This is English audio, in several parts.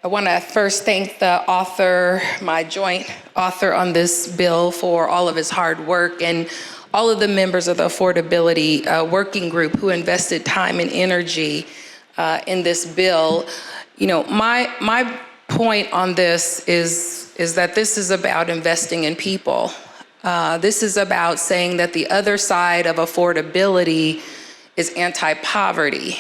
I want to first thank the author, my joint author on this bill, for all of his hard work, and all of the members of the Affordability Working Group who invested time and energy in this bill. You know, my point on this is that this is about investing in people. This is about saying that the other side of affordability is anti-poverty.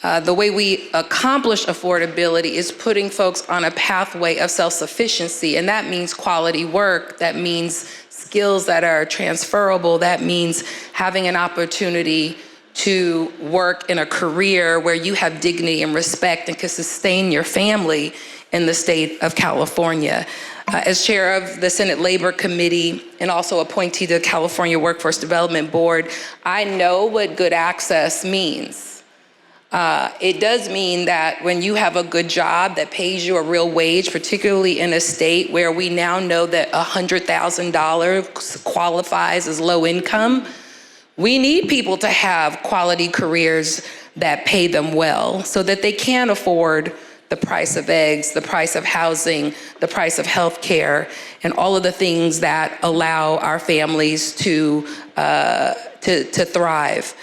The way we accomplish affordability is putting folks on a pathway of self-sufficiency, and that means quality work, that means skills that are transferable, that means having an opportunity to work in a career where you have dignity and respect and can sustain your family in the state of California. As chair of the Senate Labor Committee and also appointee to the California Workforce Development Board, I know what good access means. It does mean that when you have a good job that pays you a real wage, particularly in a state where we now know that $100,000 qualifies as low income, we need people to have quality careers that pay them well so that they can afford the price of eggs, the price of housing, the price of health care, and all of the things that allow our families to thrive.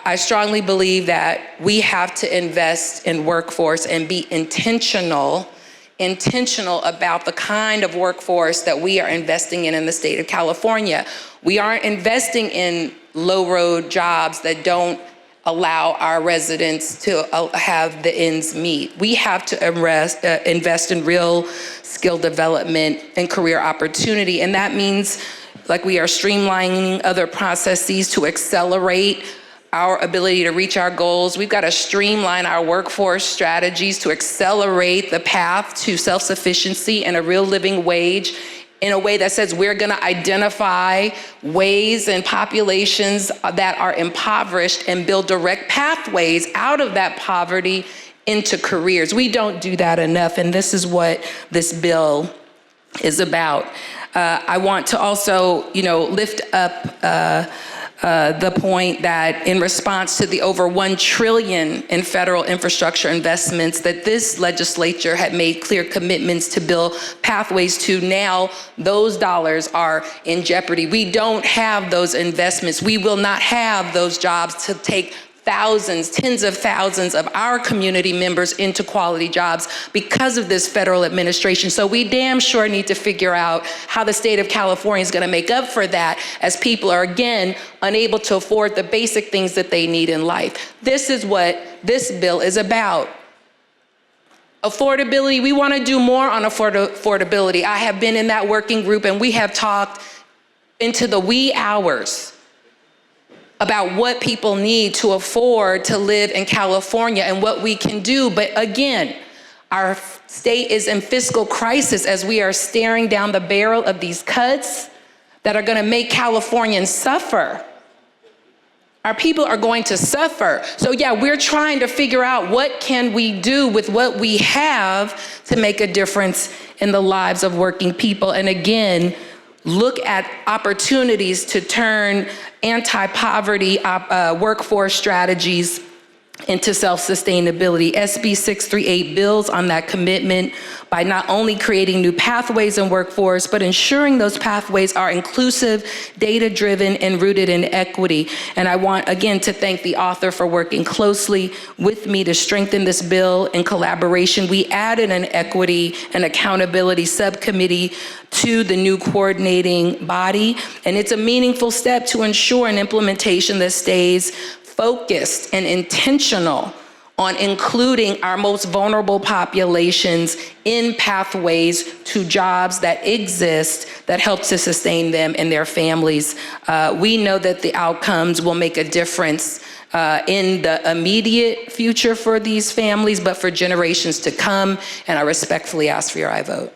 I strongly believe that we have to invest in workforce and be intentional about the kind of workforce that we are investing in the state of California. We aren't investing in low-road jobs that don't allow our residents to have the ends meet. We have to invest in real skill development and career opportunity, and that means like we are streamlining other processes to accelerate our ability to reach our goals. We've got to streamline our workforce strategies to accelerate the path to self-sufficiency and a real living wage in a way that says we're going to identify ways and populations that are impoverished and build direct pathways out of that poverty into careers. We don't do that enough, and this is what this bill is about. I want to also, lift up the point that in response to the over $1 trillion in federal infrastructure investments that this legislature had made clear commitments to build pathways to, now those dollars are in jeopardy. We don't have those investments. We will not have those jobs to take thousands, tens of thousands of our community members into quality jobs because of this federal administration. So we damn sure need to figure out how the state of California is going to make up for that as people are, again, unable to afford the basic things that they need in life. This is what this bill is about. Affordability, we want to do more on affordability. I have been in that working group, and we have talked into the wee hours about what people need to afford to live in California and what we can do. But again, our state is in fiscal crisis as we are staring down the barrel of these cuts that are going to make Californians suffer. Our people are going to suffer. So yeah, we're trying to figure out what can we do with what we have to make a difference in the lives of working people. And again, look at opportunities to turn anti-poverty workforce strategies into self-sustainability. SB 638 builds on that commitment by not only creating new pathways in workforce, but ensuring those pathways are inclusive, data-driven, and rooted in equity. And I want, again, to thank the author for working closely with me to strengthen this bill in collaboration. We added an equity and accountability subcommittee to the new coordinating body, and it's a meaningful step to ensure an implementation that stays focused and intentional on including our most vulnerable populations in pathways to jobs that exist that help to sustain them and their families. We know that the outcomes will make a difference in the immediate future for these families, but for generations to come, and I respectfully ask for your aye vote.